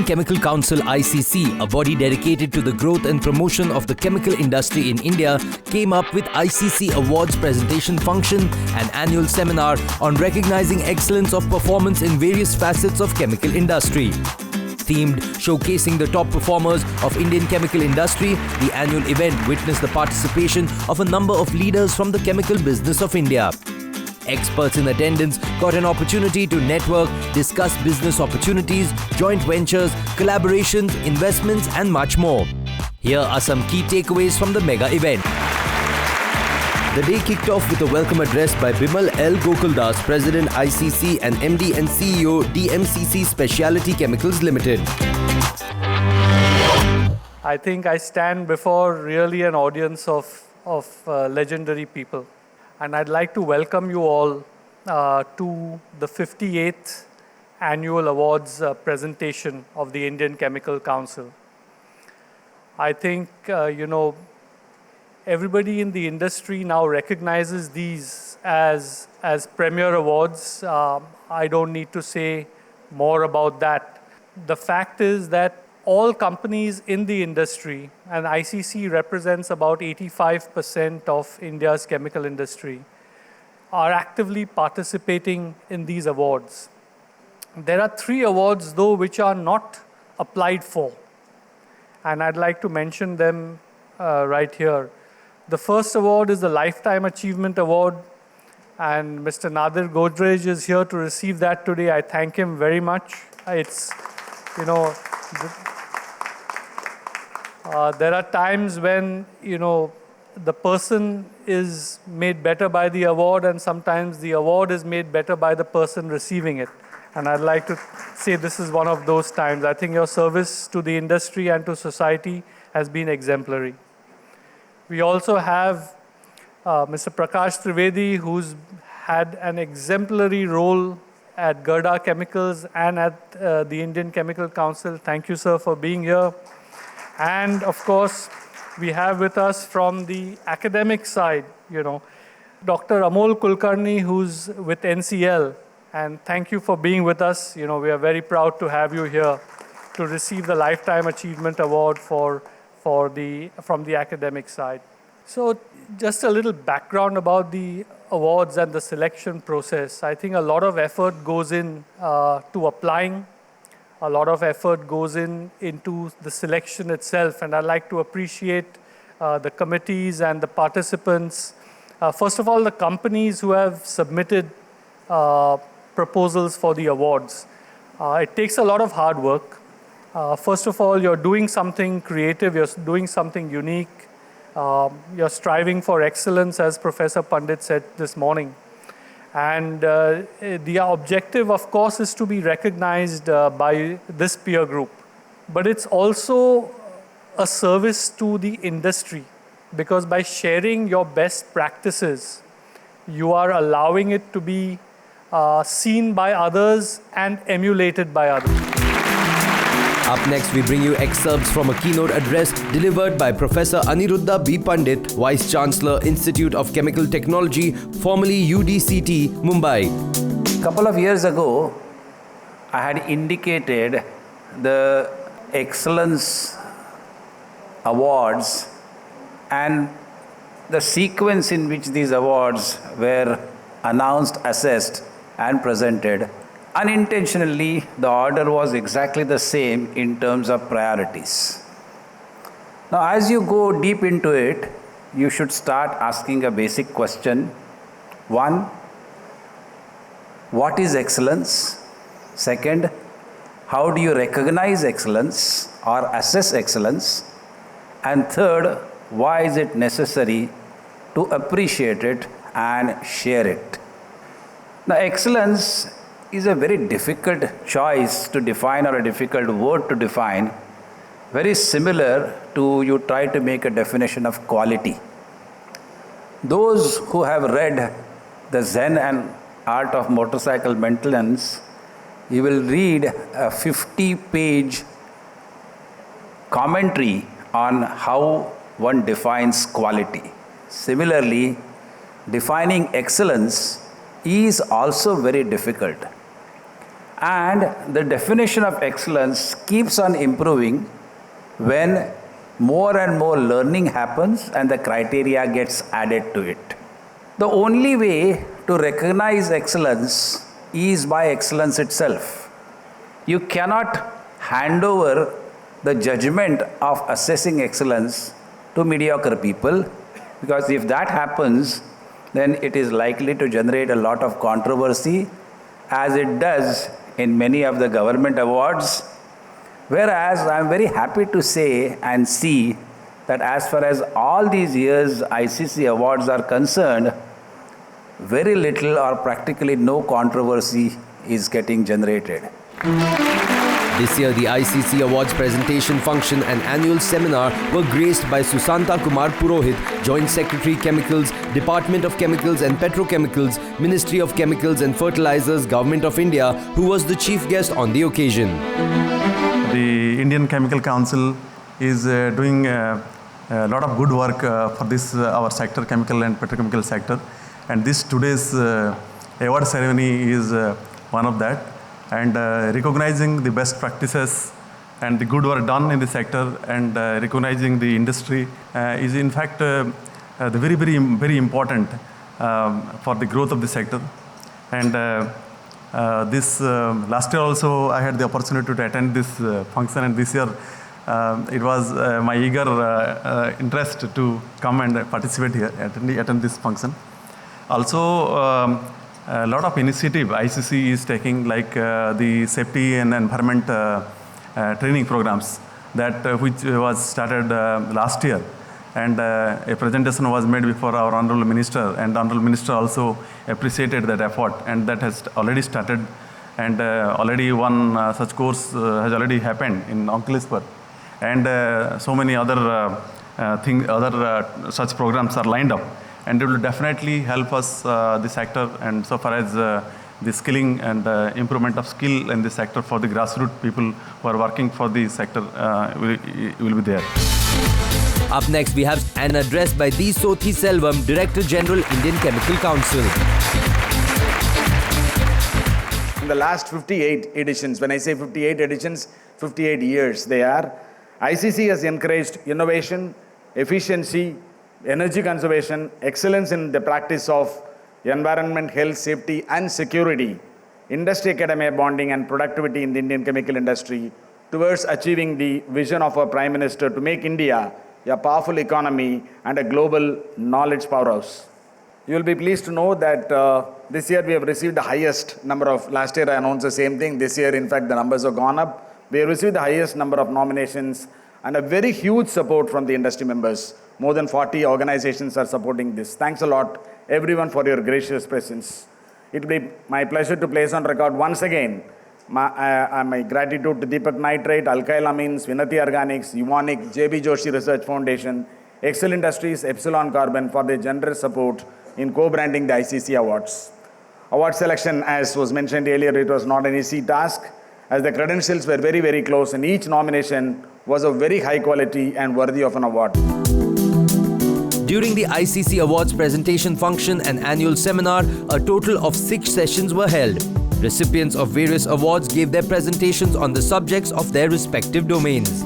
Chemical Council ICC, a body dedicated to the growth and promotion of the chemical industry in India, came up with ICC Awards presentation function, an annual seminar on recognizing excellence of performance in various facets of chemical industry. Themed showcasing the top performers of Indian chemical industry, the annual event witnessed the participation of a number of leaders from the chemical business of India. Experts in attendance got an opportunity to network, discuss business opportunities, joint ventures, collaborations, investments and much more. Here are some key takeaways from the mega event. The day kicked off with a welcome address by Bimal L. Gokuldas, President ICC and MD and CEO DMCC Specialty Chemicals Limited. I think I stand before really an audience of legendary people. And I'd like to welcome you all to the 58th Annual Awards presentation of the Indian Chemical Council. I think, everybody in the industry now recognizes these as premier awards. I don't need to say more about that. The fact is that all companies in the industry, and ICC represents about 85% of India's chemical industry, are actively participating in these awards. There are 3 awards, though, which are not applied for, and I'd like to mention them right here. The first award is the Lifetime Achievement Award, and Mr. Nadir Godrej is here to receive that today. I thank him very much. There are times when, the person is made better by the award, and sometimes the award is made better by the person receiving it. And I'd like to say this is one of those times. I think your service to the industry and to society has been exemplary. We also have Mr. Prakash Trivedi, who's had an exemplary role at Gerda Chemicals and at the Indian Chemical Council. Thank you, sir, for being here. And of course, we have with us from the academic side, Dr. Amol Kulkarni, who's with NCL. And thank you for being with us. We are very proud to have you here to receive the Lifetime Achievement Award from the academic side. So just a little background about the awards and the selection process. I think a lot of effort goes in to applying. A lot of effort goes into the selection itself, and I'd like to appreciate the committees and the participants. First of all, the companies who have submitted proposals for the awards. It takes a lot of hard work. First of all, you're doing something creative, you're doing something unique, you're striving for excellence, as Professor Pandit said this morning. And the objective, of course, is to be recognized by this peer group. But it's also a service to the industry, because by sharing your best practices, you are allowing it to be seen by others and emulated by others. Up next, we bring you excerpts from a keynote address delivered by Professor Aniruddha B. Pandit, Vice Chancellor, Institute of Chemical Technology, formerly UDCT, Mumbai. A couple of years ago, I had indicated the Excellence Awards and the sequence in which these awards were announced, assessed, and presented. Unintentionally, the order was exactly the same in terms of priorities. Now, as you go deep into it, you should start asking a basic question. 1, what is excellence? 2nd, how do you recognize excellence or assess excellence? And 3rd, why is it necessary to appreciate it and share it? Now, excellence is a very difficult choice to define, or a difficult word to define, very similar to you try to make a definition of quality. Those who have read the Zen and Art of Motorcycle Maintenance, you will read a 50-page commentary on how one defines quality. Similarly, defining excellence is also very difficult. And the definition of excellence keeps on improving when more and more learning happens and the criteria gets added to it. The only way to recognize excellence is by excellence itself. You cannot hand over the judgment of assessing excellence to mediocre people, because if that happens, then it is likely to generate a lot of controversy, as it does in many of the government awards. Whereas I am very happy to say and see that as far as all these years ICC awards are concerned, very little or practically no controversy is getting generated. This year, the ICC Awards presentation function and annual seminar were graced by Susanta Kumar Purohit, Joint Secretary Chemicals, Department of Chemicals and Petrochemicals, Ministry of Chemicals and Fertilizers, Government of India, who was the chief guest on the occasion. The Indian Chemical Council is doing a lot of good work for this our sector, chemical and petrochemical sector, and this today's award ceremony is one of that. And recognizing the best practices and the good work done in the sector and recognizing the industry is in fact very important for the growth of the sector. And this last year also I had the opportunity to attend this function, and this year it was my eager interest to come and participate here, attend this function. Also, a lot of initiative ICC is taking, like the safety and environment training programs that which was started last year, and a presentation was made before our Honorable Minister, and Honorable Minister also appreciated that effort, and that has already started, and already one such course has already happened in Ankleshwar, and so many other such programs are lined up. And it will definitely help us, the sector, and so far as the skilling and improvement of skill in the sector for the grassroots people who are working for the sector will be there. Up next, we have an address by D. Sothi Selvam, Director General, Indian Chemical Council. In the last 58 editions, when I say 58 editions, 58 years they are, ICC has encouraged innovation, efficiency, energy conservation, excellence in the practice of environment, health, safety and security, industry-academia bonding and productivity in the Indian chemical industry towards achieving the vision of our Prime Minister to make India a powerful economy and a global knowledge powerhouse. You will be pleased to know that this year we have received the highest number of, last year I announced the same thing, this year in fact the numbers have gone up. We have received the highest number of nominations and a very huge support from the industry members. More than 40 organizations are supporting this. Thanks a lot, everyone, for your gracious presence. It will be my pleasure to place on record once again my gratitude to Deepak Nitrate, Alkyl Amines, Vinati Organics, Evonik, JB Joshi Research Foundation, Excel Industries, Epsilon Carbon for their generous support in co-branding the ICC Awards. Award selection, as was mentioned earlier, it was not an easy task, as the credentials were very, very close, and each nomination was of very high quality and worthy of an award. During the ICC Awards presentation function and annual seminar, a total of 6 sessions were held. Recipients of various awards gave their presentations on the subjects of their respective domains.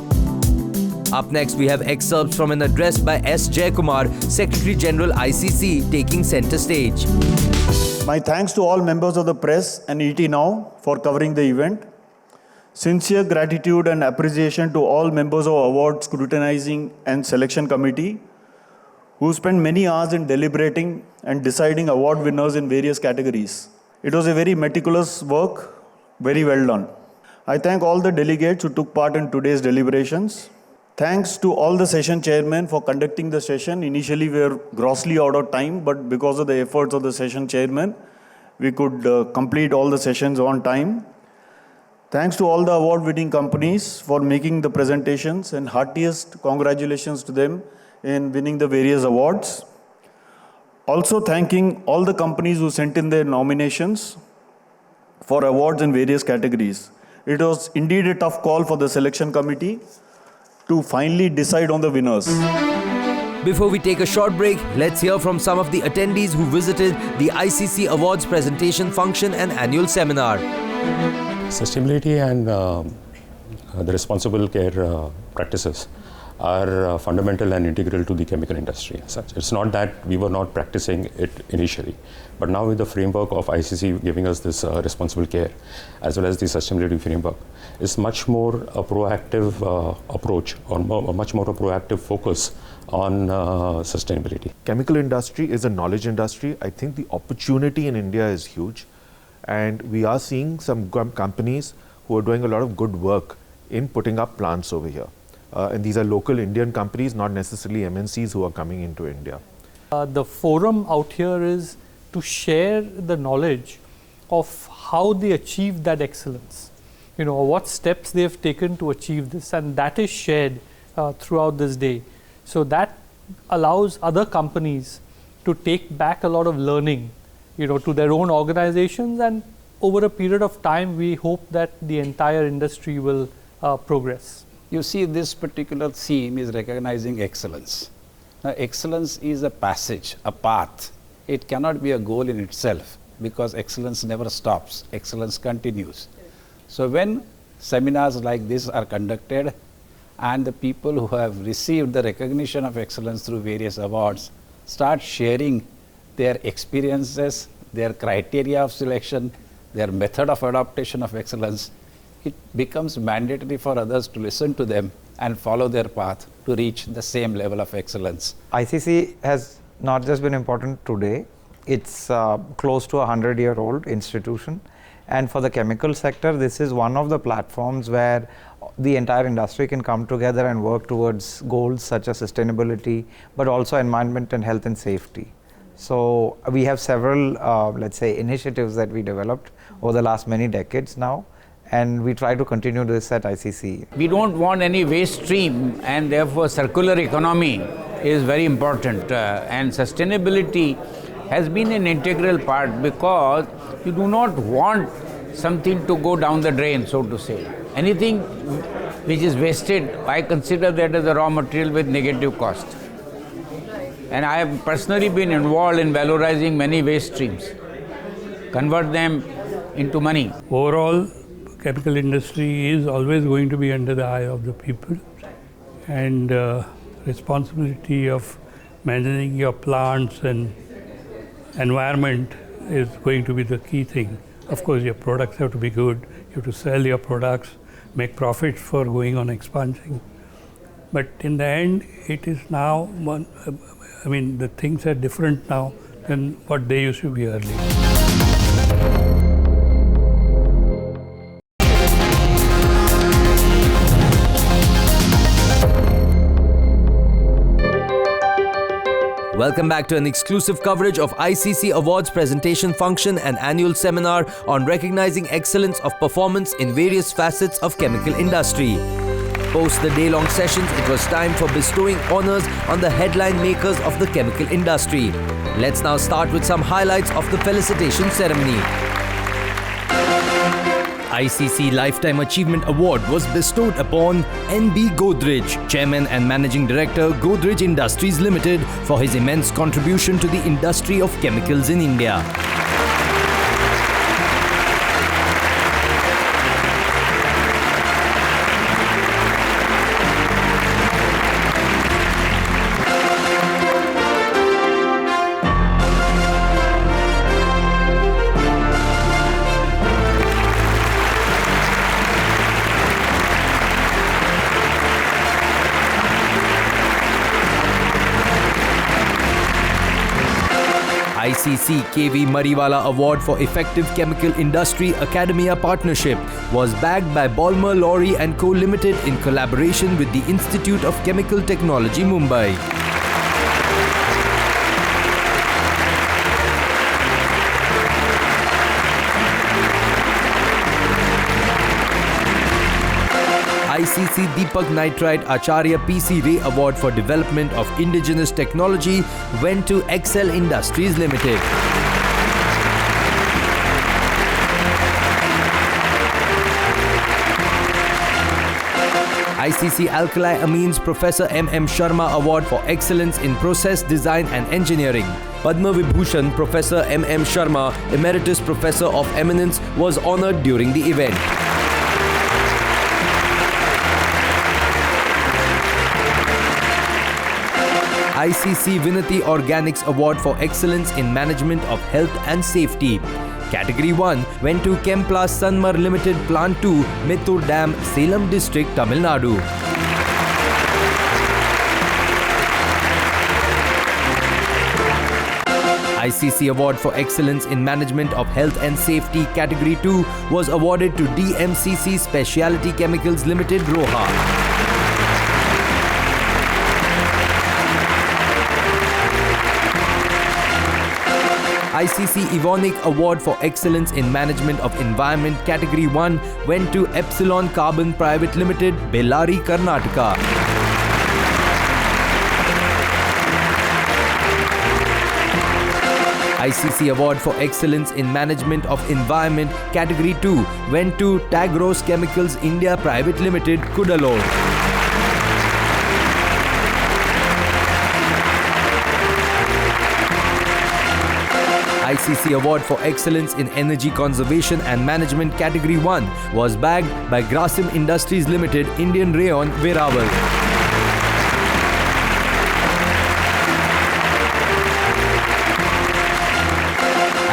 Up next, we have excerpts from an address by S. Jayakumar, Secretary General ICC, taking center stage. My thanks to all members of the press and ET Now for covering the event. Sincere gratitude and appreciation to all members of Award Scrutinizing and Selection Committee who spent many hours in deliberating and deciding award winners in various categories. It was a very meticulous work, very well done. I thank all the delegates who took part in today's deliberations. Thanks to all the session chairmen for conducting the session. Initially, we were grossly out of time, but because of the efforts of the session chairman, we could complete all the sessions on time. Thanks to all the award-winning companies for making the presentations, and heartiest congratulations to them in winning the various awards. Also thanking all the companies who sent in their nominations for awards in various categories. It was indeed a tough call for the selection committee to finally decide on the winners. Before we take a short break, let's hear from some of the attendees who visited the ICC Awards presentation function and annual seminar. Sustainability and the responsible care practices are fundamental and integral to the chemical industry as such. It's not that we were not practicing it initially, but now with the framework of ICC giving us this responsible care as well as the sustainability framework, it's much more a proactive approach or much more a proactive focus on sustainability. Chemical industry is a knowledge industry. I think the opportunity in India is huge, and we are seeing some companies who are doing a lot of good work in putting up plants over here. And these are local Indian companies, not necessarily MNCs who are coming into India. The forum out here is to share the knowledge of how they achieved that excellence. You know, what steps they have taken to achieve this, and that is shared throughout this day. So that allows other companies to take back a lot of learning, you know, to their own organizations, and over a period of time, we hope that the entire industry will progress. You see, this particular theme is recognizing excellence. Now, excellence is a passage, a path. It cannot be a goal in itself, because excellence never stops, excellence continues. So when seminars like this are conducted, and the people who have received the recognition of excellence through various awards start sharing their experiences, their criteria of selection, their method of adaptation of excellence, it becomes mandatory for others to listen to them and follow their path to reach the same level of excellence. ICC has not just been important today, it's close to a 100-year-old institution. And for the chemical sector, this is one of the platforms where the entire industry can come together and work towards goals such as sustainability, but also environment and health and safety. So we have several, let's say, initiatives that we developed over the last many decades now, and we try to continue this at ICC. We don't want any waste stream, and therefore circular economy is very important. And sustainability has been an integral part, because you do not want something to go down the drain, so to say. Anything which is wasted, I consider that as a raw material with negative cost. And I have personally been involved in valorizing many waste streams, convert them into money. Overall, chemical industry is always going to be under the eye of the people, and responsibility of managing your plants and environment is going to be the key thing. Of course, your products have to be good, you have to sell your products, make profits for going on expansion. But in the end, it is now, the things are different now than what they used to be earlier. Welcome back to an exclusive coverage of ICC Awards presentation function and annual seminar on recognizing excellence of performance in various facets of chemical industry. Post the day-long sessions, it was time for bestowing honors on the headline makers of the chemical industry. Let's now start with some highlights of the felicitation ceremony. ICC Lifetime Achievement Award was bestowed upon N.B. Godrej, Chairman and Managing Director, Godrej Industries Limited, for his immense contribution to the industry of chemicals in India. ICC KV Mariwala Award for Effective Chemical Industry Academia Partnership was bagged by Balmer Lorry & Co. Limited in collaboration with the Institute of Chemical Technology, Mumbai. ICC Deepak Nitrite Acharya PC Ray Award for Development of Indigenous Technology went to Excel Industries Limited. ICC Alkali Amines Professor M.M. Sharma Award for Excellence in Process Design and Engineering Padma Vibhushan Professor M.M. Sharma, Emeritus Professor of Eminence, was honored during the event. ICC Vinati Organics Award for Excellence in Management of Health and Safety. Category 1 went to Chemplast Sanmar Limited Plant 2, Mittur Dam, Salem District, Tamil Nadu. ICC Award for Excellence in Management of Health and Safety Category 2 was awarded to DMCC Specialty Chemicals Limited, Roha. ICC Evonik Award for Excellence in Management of Environment Category 1 went to Epsilon Carbon Private Limited, Bellary, Karnataka. ICC Award for Excellence in Management of Environment Category 2 went to Tagros Chemicals India Private Limited, Cuddalore. ICC Award for Excellence in Energy Conservation and Management Category 1 was bagged by Grasim Industries Limited, Indian Rayon, Verawal.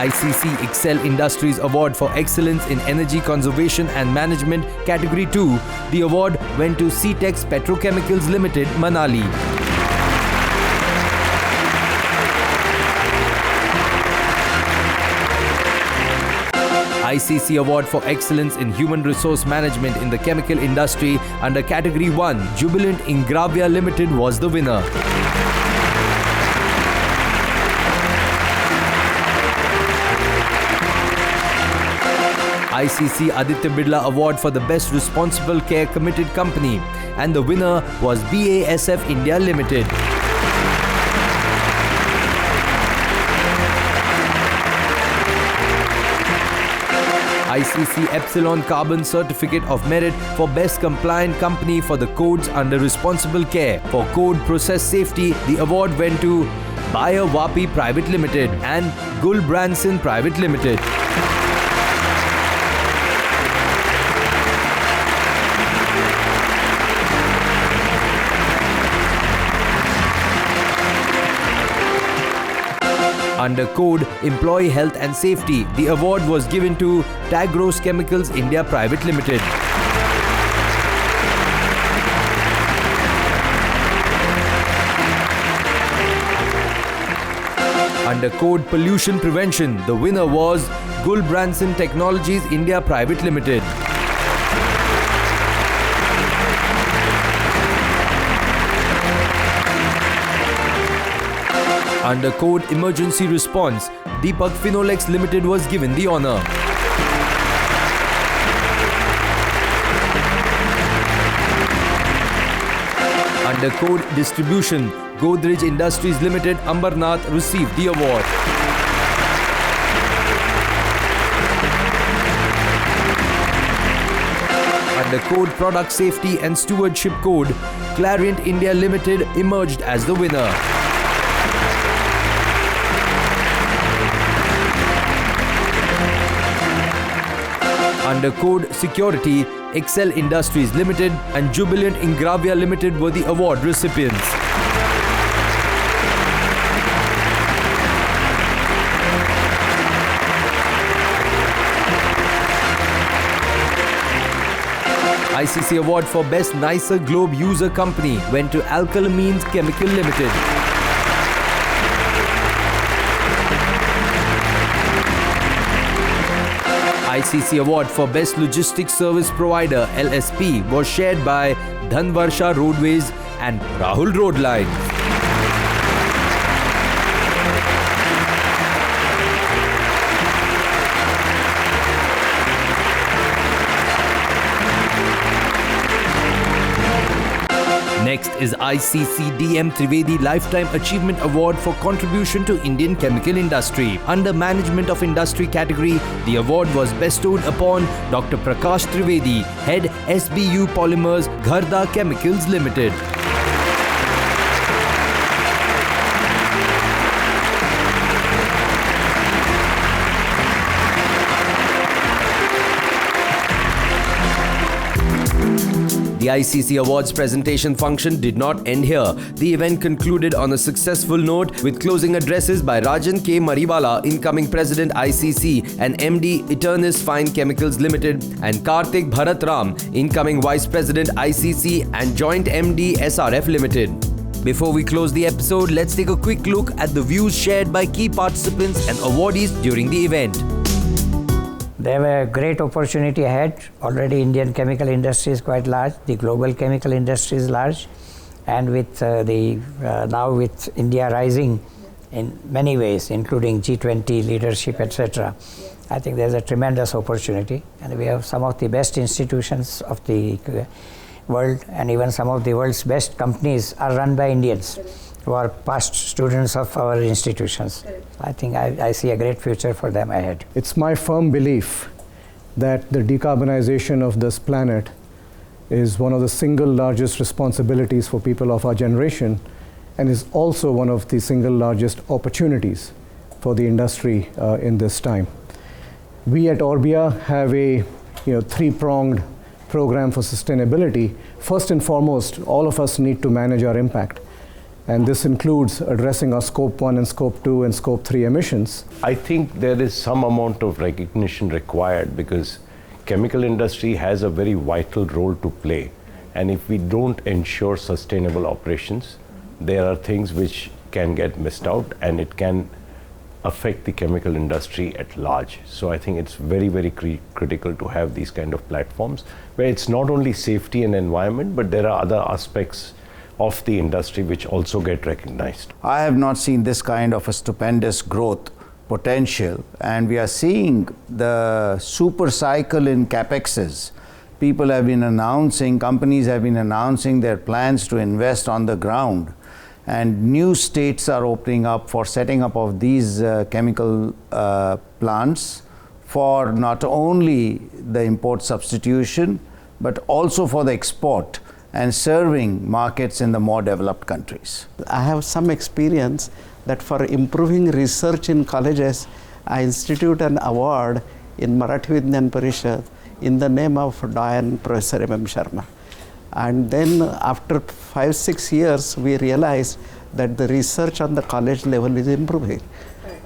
ICC Excel Industries Award for Excellence in Energy Conservation and Management Category 2. The award went to Ctex Petrochemicals Limited, Manali. ICC Award for Excellence in Human Resource Management in the Chemical Industry under Category 1, Jubilant Ingravia Limited was the winner. ICC Aditya Birla Award for the Best Responsible Care Committed Company, and the winner was BASF India Limited. ICC Epsilon Carbon Certificate of Merit for Best Compliant Company for the codes under Responsible Care. For Code Process Safety, the award went to Bayer Vapi Private Limited and Gulbranson Private Limited. Under Code Employee Health and Safety, the award was given to Tagros Chemicals India Private Limited. Under Code Pollution Prevention, the winner was Gulbranson Technologies India Private Limited. Under Code Emergency Response, Deepak Phenolex Limited was given the honour. Under Code Distribution, Godrej Industries Limited, Ambernath received the award. Under Code Product Safety and Stewardship Code, Clariant India Limited emerged as the winner. Under Code Security, Excel Industries Limited and Jubilant Ingravia Limited were the award recipients. ICC Award for Best Nicer Globe User Company went to Alcalamines Chemical Limited. ICC Award for Best Logistics Service Provider LSP was shared by Dhanvarsha Roadways and Rahul Road Lines. Next is ICC DM Trivedi Lifetime Achievement Award for contribution to Indian chemical industry. Under Management of Industry category, the award was bestowed upon Dr. Prakash Trivedi, Head SBU Polymers, Gharda Chemicals Limited. The ICC Awards presentation function did not end here. The event concluded on a successful note with closing addresses by Rajan K. Mariwala, incoming President ICC and MD Eternis Fine Chemicals Limited, and Karthik Bharat Ram, incoming Vice President ICC and Joint MD SRF Limited. Before we close the episode, let's take a quick look at the views shared by key participants and awardees during the event. They have a great opportunity ahead. Already Indian chemical industry is quite large. The global chemical industry is large. And with now with India rising in many ways, including G20 leadership, etc., I think there's a tremendous opportunity. And we have some of the best institutions of the world, and even some of the world's best companies are run by Indians who are past students of our institutions. I think I see a great future for them ahead. It's my firm belief that the decarbonization of this planet is one of the single largest responsibilities for people of our generation, and is also one of the single largest opportunities for the industry in this time. We at Orbia have a three-pronged program for sustainability. First and foremost, all of us need to manage our impact. And this includes addressing our Scope 1 and Scope 2 and Scope 3 emissions. I think there is some amount of recognition required because chemical industry has a very vital role to play. And if we don't ensure sustainable operations, there are things which can get missed out and it can affect the chemical industry at large. So I think it's very, very critical to have these kind of platforms where it's not only safety and environment, but there are other aspects of the industry which also get recognized. I have not seen this kind of a stupendous growth potential, and we are seeing the super cycle in capexes. People have been announcing, companies have been announcing their plans to invest on the ground, and new states are opening up for setting up of these chemical plants for not only the import substitution, but also for the export and serving markets in the more developed countries. I have some experience that for improving research in colleges, I institute an award in Marathi Vigyan Parishad in the name of Doyen Professor M.M. Sharma. And then after 5-6 years, we realized that the research on the college level is improving.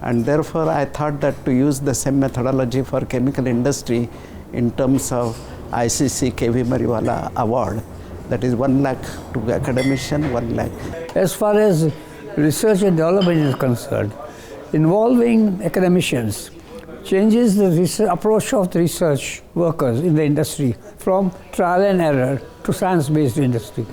And therefore, I thought that to use the same methodology for chemical industry in terms of ICC KV Mariwala award, that is 1 lakh to academician, 1 lakh. As far as research and development is concerned, involving academicians changes the approach of the research workers in the industry from trial and error to science-based industry.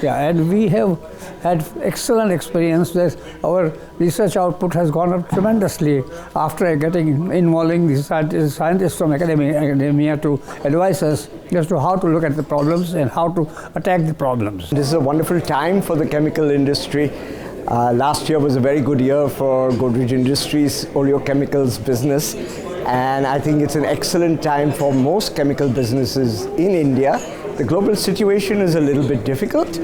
And we have had excellent experience that our research output has gone up tremendously after involving the scientists from academia to advise us as to how to look at the problems and how to attack the problems. This is a wonderful time for the chemical industry. Last year was a very good year for Godrej Industries oleochemicals business, and I think it's an excellent time for most chemical businesses in India. The global situation is a little bit difficult,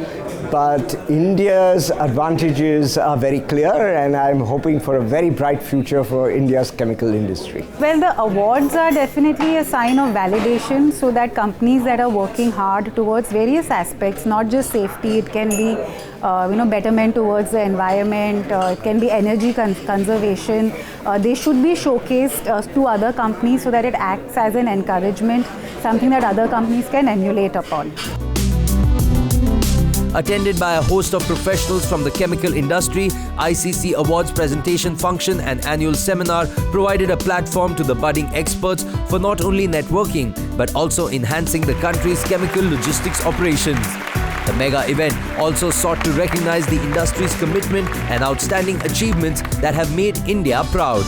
but India's advantages are very clear, and I'm hoping for a very bright future for India's chemical industry. Well, the awards are definitely a sign of validation so that companies that are working hard towards various aspects, not just safety, it can be betterment towards the environment, it can be energy conservation, they should be showcased to other companies so that it acts as an encouragement, something that other companies can emulate upon. Attended by a host of professionals from the chemical industry, ICC Awards presentation function and annual seminar provided a platform to the budding experts for not only networking, but also enhancing the country's chemical logistics operations. The mega event also sought to recognize the industry's commitment and outstanding achievements that have made India proud.